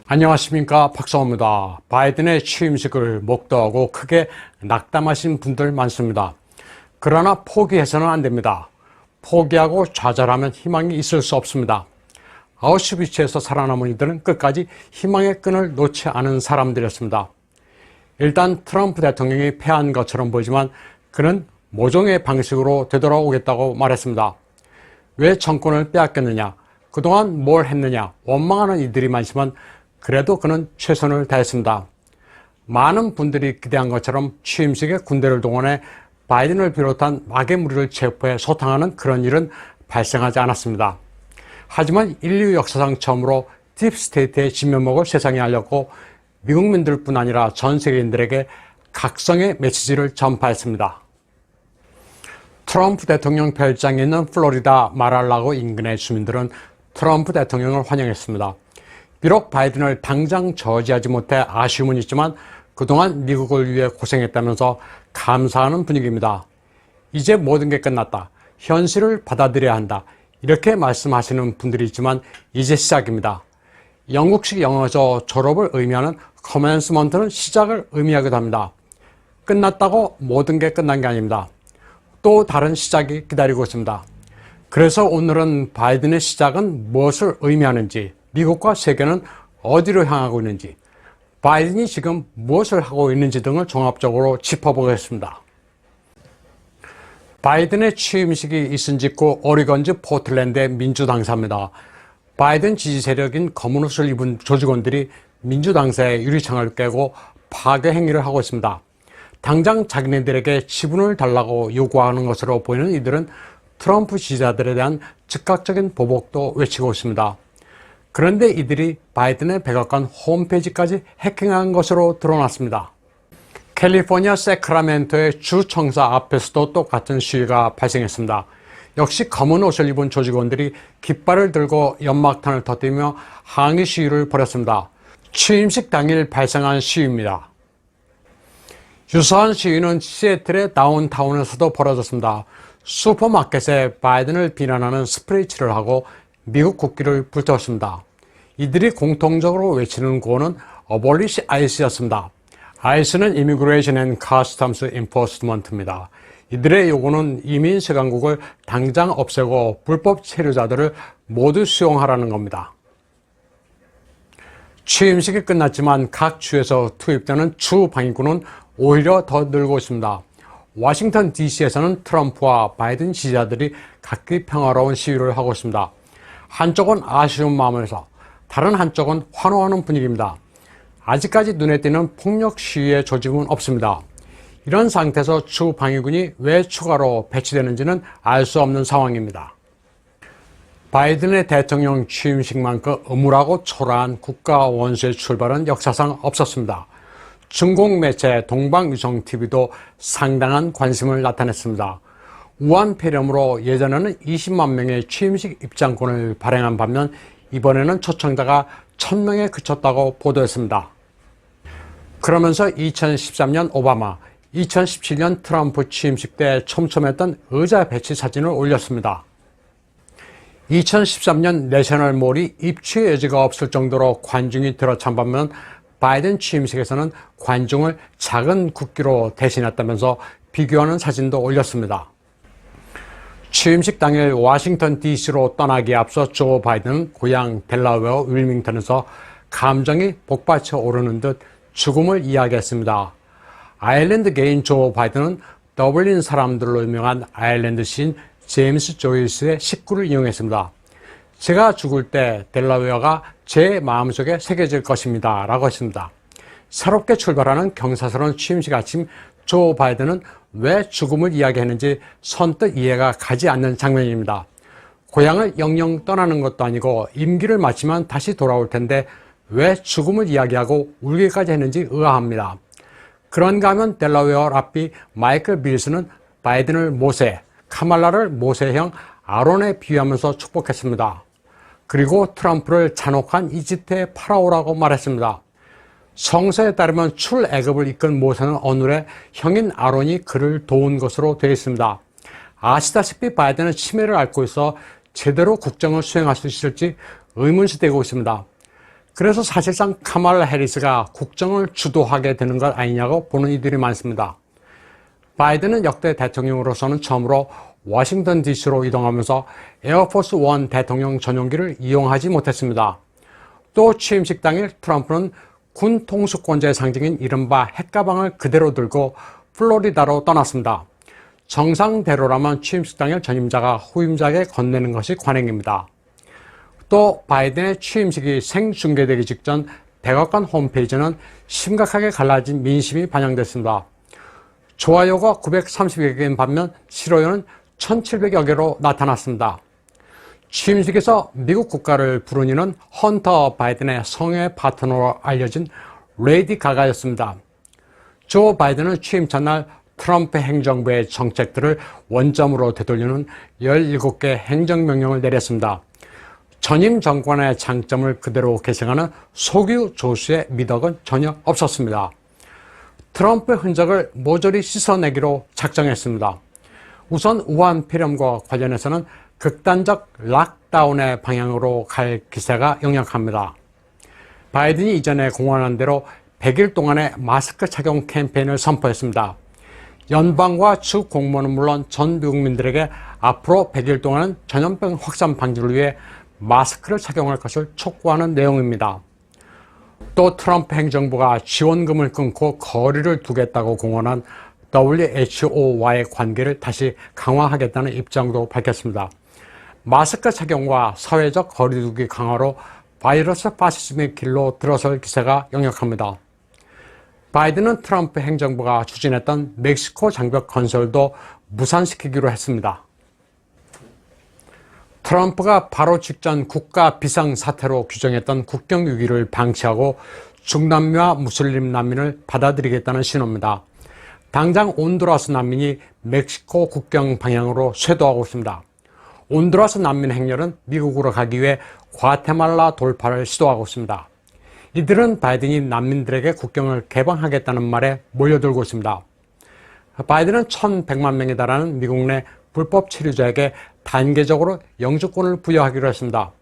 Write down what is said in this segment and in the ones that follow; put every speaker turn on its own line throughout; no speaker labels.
안녕하십니까, 박성호입니다. 바이든의 취임식을 목도하고 크게 낙담하신 분들 많습니다. 그러나 포기해서는 안 됩니다. 포기하고 좌절하면 희망이 있을 수 없습니다. 아우슈비츠에서 살아남은 이들은 끝까지 희망의 끈을 놓지 않은 사람들이었습니다. 일단 트럼프 대통령이 패한 것처럼 보이지만 그는 모종의 방식으로 되돌아오겠다고 말했습니다. 왜 정권을 빼앗겼느냐, 그동안 뭘 했느냐 원망하는 이들이 많지만 그래도 그는 최선을 다했습니다. 많은 분들이 기대한 것처럼 취임식에 군대를 동원해 바이든을 비롯한 막의 무리를 체포해 소탕하는 그런 일은 발생하지 않았습니다. 하지만 인류 역사상 처음으로 딥스테이트의 진면목을 세상에 알렸고 미국민들뿐 아니라 전 세계인들에게 각성의 메시지를 전파했습니다. 트럼프 대통령 별장에 있는 플로리다 마랄라고 인근의 주민들은 트럼프 대통령을 환영했습니다. 비록 바이든을 당장 저지하지 못해 아쉬움은 있지만 그동안 미국을 위해 고생했다면서 감사하는 분위기입니다. 이제 모든 게 끝났다. 현실을 받아들여야 한다. 이렇게 말씀하시는 분들이 있지만 이제 시작입니다. 영국식 영어에서 졸업을 의미하는 commencement는 시작을 의미하기도 합니다. 끝났다고 모든 게 끝난 게 아닙니다. 또 다른 시작이 기다리고 있습니다. 그래서 오늘은 바이든의 시작은 무엇을 의미하는지, 미국과 세계는 어디로 향하고 있는지, 바이든이 지금 무엇을 하고 있는지 등을 종합적으로 짚어보겠습니다. 바이든의 취임식이 있은 직후 오리건주 포틀랜드의 민주당사입니다. 바이든 지지 세력인 검은 옷을 입은 조직원들이 민주당사의 유리창을 깨고 파괴 행위를 하고 있습니다. 당장 자기네들에게 지분을 달라고 요구하는 것으로 보이는 이들은 트럼프 지지자들에 대한 즉각적인 보복도 외치고 있습니다. 그런데 이들이 바이든의 백악관 홈페이지까지 해킹한 것으로 드러났습니다. 캘리포니아 세크라멘토의 주청사 앞에서도 똑같은 시위가 발생했습니다. 역시 검은 옷을 입은 조직원들이 깃발을 들고 연막탄을 터뜨리며 항의 시위를 벌였습니다. 취임식 당일 발생한 시위입니다. 유사한 시위는 시애틀의 다운타운에서도 벌어졌습니다. 슈퍼마켓에 바이든을 비난하는 스프레이 칠을 하고 미국 국기를 불태웠습니다. 이들이 공통적으로 외치는 구호는 Abolish ICE였습니다. ICE는 Immigration and Customs Enforcement입니다. 이들의 요구는 이민 세관국을 당장 없애고 불법 체류자들을 모두 수용하라는 겁니다. 취임식이 끝났지만 각 주에서 투입되는 주 방위군은 오히려 더 늘고 있습니다. 워싱턴 DC에서는 트럼프와 바이든 지지자들이 각기 평화로운 시위를 하고 있습니다. 한쪽은 아쉬운 마음에서 다른 한쪽은 환호하는 분위기입니다. 아직까지 눈에 띄는 폭력 시위의 조짐은 없습니다. 이런 상태에서 주 방위군이 왜 추가로 배치되는지는 알 수 없는 상황입니다. 바이든의 대통령 취임식만큼 음울하고 초라한 국가 원수의 출발은 역사상 없었습니다. 중국 매체 동방위성TV도 상당한 관심을 나타냈습니다. 우한 폐렴으로 예전에는 20만 명의 취임식 입장권을 발행한 반면 이번에는 초청자가 1000명에 그쳤다고 보도했습니다. 그러면서 2013년 오바마, 2017년 트럼프 취임식 때 촘촘했던 의자 배치 사진을 올렸습니다. 2013년 내셔널몰이 입추의 여지가 없을 정도로 관중이 들어찬 반면 바이든 취임식에서는 관중을 작은 국기로 대신했다면서 비교하는 사진도 올렸습니다. 취임식 당일 워싱턴 DC로 떠나기에 앞서 조 바이든은 고향 델라웨어 윌밍턴에서 감정이 복받쳐 오르는 듯 죽음을 이야기했습니다. 아일랜드 개인 조 바이든은 더블린 사람들로 유명한 아일랜드 시인 제임스 조이스의 식구를 이용했습니다. 제가 죽을 때 델라웨어가 제 마음속에 새겨질 것입니다 라고 했습니다. 새롭게 출발하는 경사스러운 취임식 아침, 조 바이든은 왜 죽음을 이야기했는지 선뜻 이해가 가지 않는 장면입니다. 고향을 영영 떠나는 것도 아니고 임기를 마치면 다시 돌아올 텐데 왜 죽음을 이야기하고 울기까지 했는지 의아합니다. 그런가 하면 델라웨어 랍비 마이클 빌스는 바이든을 모세, 카말라를 모세형 아론에 비유하면서 축복했습니다. 그리고 트럼프를 잔혹한 이집트의 파라오라고 말했습니다. 성서에 따르면 출애굽을 이끈 모세는 어눌해 형인 아론이 그를 도운 것으로 되어 있습니다. 아시다시피 바이든은 치매를 앓고 있어 제대로 국정을 수행할 수 있을지 의문시되고 있습니다. 그래서 사실상 카말라 해리스가 국정을 주도하게 되는 것 아니냐고 보는 이들이 많습니다. 바이든은 역대 대통령으로서는 처음으로 워싱턴 DC로 이동하면서 에어포스 원 대통령 전용기를 이용하지 못했습니다. 또 취임식 당일 트럼프는 군 통수권자의 상징인 이른바 핵가방을 그대로 들고 플로리다로 떠났습니다. 정상대로라면 취임식 당일 전임자가 후임자에게 건네는 것이 관행입니다. 또 바이든의 취임식이 생중계되기 직전 백악관 홈페이지는 심각하게 갈라진 민심이 반영됐습니다. 좋아요가 930여 개인 반면 싫어요는 1700여 개로 나타났습니다. 취임식에서 미국 국가를 부른 이는 헌터 바이든의 성의 파트너로 알려진 레이디 가가였습니다. 조 바이든은 취임 전날 트럼프 행정부의 정책들을 원점으로 되돌리는 17개 행정명령을 내렸습니다. 전임 정권의 장점을 그대로 계승하는 석유 조수의 미덕은 전혀 없었습니다. 트럼프의 흔적을 모조리 씻어내기로 작정했습니다. 우선 우한 폐렴과 관련해서는 극단적 락다운의 방향으로 갈 기세가 역력합니다. 바이든이 이전에 공언한 대로 100일 동안의 마스크 착용 캠페인을 선포했습니다. 연방과 주 공무원은 물론 전 미국민들에게 앞으로 100일 동안은 전염병 확산 방지를 위해 마스크를 착용할 것을 촉구하는 내용입니다. 또 트럼프 행정부가 지원금을 끊고 거리를 두겠다고 공언한 WHO와의 관계를 다시 강화하겠다는 입장도 밝혔습니다. 마스크 착용과 사회적 거리두기 강화로 바이러스 파시즘의 길로 들어설 기세가 역력합니다. 바이든은 트럼프 행정부가 추진했던 멕시코 장벽 건설도 무산시키기로 했습니다. 트럼프가 바로 직전 국가 비상사태로 규정했던 국경 위기를 방치하고 중남미와 무슬림 난민을 받아들이겠다는 신호입니다. 당장 온두라스 난민이 멕시코 국경 방향으로 쇄도하고 있습니다. 온두라스 난민 행렬은 미국으로 가기 위해 과테말라 돌파를 시도하고 있습니다. 이들은 바이든이 난민들에게 국경을 개방하겠다는 말에 몰려들고 있습니다. 바이든은 1,100만 명에 달하는 미국 내 불법 체류자에게 단계적으로 영주권을 부여하기로 했습니다.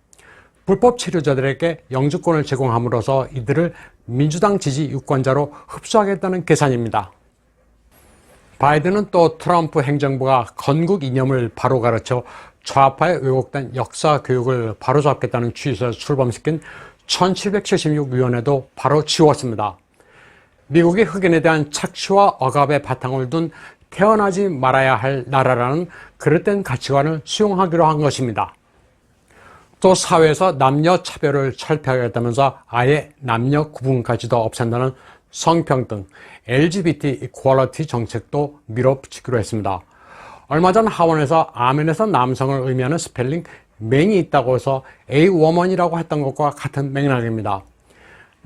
불법 체류자들에게 영주권을 제공함으로써 이들을 민주당 지지 유권자로 흡수하겠다는 계산입니다. 바이든은 또 트럼프 행정부가 건국 이념을 바로 가르쳐 좌파의 왜곡된 역사 교육을 바로잡겠다는 취지에서 출범시킨 1776위원회도 바로 지웠습니다. 미국이 흑인에 대한 착취와 억압의 바탕을 둔 태어나지 말아야 할 나라라는 그릇된 가치관을 수용하기로 한 것입니다. 또 사회에서 남녀 차별을 철폐하겠다면서 아예 남녀 구분까지도 없앤다는 성평등, LGBT 이퀄리티 정책도 밀어붙이기로 했습니다. 얼마 전 하원에서 아멘에서 남성을 의미하는 스펠링 맨이 있다고 해서 A-woman이라고 했던 것과 같은 맥락입니다.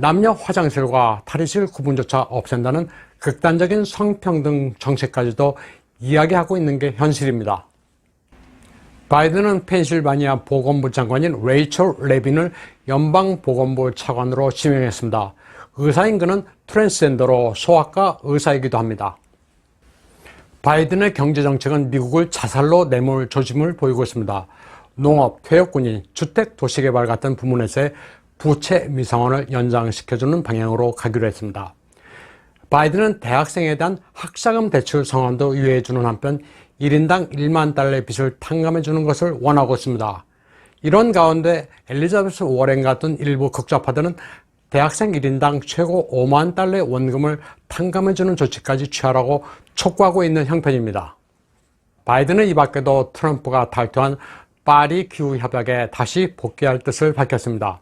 남녀 화장실과 탈의실 구분조차 없앤다는 극단적인 성평등 정책까지도 이야기하고 있는 게 현실입니다. 바이든은 펜실바니아 보건부 장관인 레이첼 레빈을 연방보건부 차관으로 지명했습니다. 의사인 그는 트랜스젠더로 소아과 의사이기도 합니다. 바이든의 경제정책은 미국을 자살로 내몰 조짐을 보이고 있습니다. 농업, 퇴역군인, 주택, 도시개발 같은 부문에서의 부채 미상환을 연장시켜주는 방향으로 가기로 했습니다. 바이든은 대학생에 대한 학자금 대출 성안도 유예해주는 한편 1인당 1만 달러의 빚을 탕감해주는 것을 원하고 있습니다. 이런 가운데 엘리자베스 워렌 같은 일부 극좌파들은 대학생 1인당 최고 5만 달러의 원금을 탕감해주는 조치까지 취하라고 촉구하고 있는 형편입니다. 바이든은 이 밖에도 트럼프가 탈퇴한 파리 기후협약에 다시 복귀할 뜻을 밝혔습니다.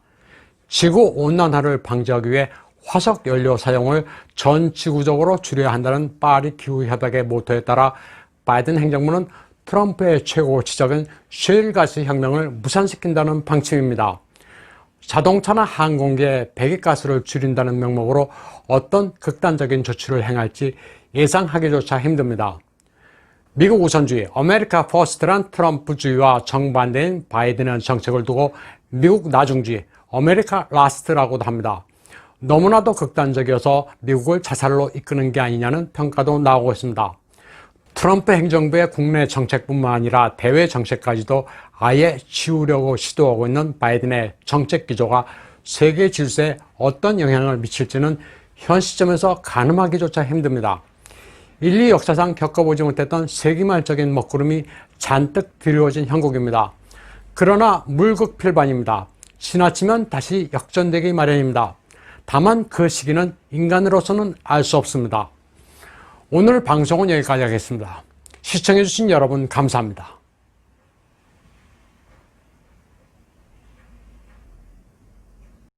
지구온난화를 방지하기 위해 화석연료 사용을 전 지구적으로 줄여야 한다는 파리 기후협약의 모토에 따라 바이든 행정부는 트럼프의 최고 지적인 셰일가스 혁명을 무산시킨다는 방침입니다. 자동차나 항공기의 배기가스를 줄인다는 명목으로 어떤 극단적인 조치를 행할지 예상하기조차 힘듭니다. 미국 우선주의, 아메리카 퍼스트란 트럼프주의와 정반대인 바이든의 정책을 두고 미국 나중주의, 아메리카 라스트라고도 합니다. 너무나도 극단적이어서 미국을 자살로 이끄는 게 아니냐는 평가도 나오고 있습니다. 트럼프 행정부의 국내 정책뿐만 아니라 대외 정책까지도 아예 지우려고 시도하고 있는 바이든의 정책 기조가 세계 질서에 어떤 영향을 미칠지는 현 시점에서 가늠하기조차 힘듭니다. 인류 역사상 겪어보지 못했던 세기말적인 먹구름이 잔뜩 드리워진 형국입니다. 그러나 물극필반입니다. 지나치면 다시 역전되기 마련입니다. 다만 그 시기는 인간으로서는 알 수 없습니다. 오늘 방송은 여기까지 하겠습니다. 시청해주신 여러분 감사합니다.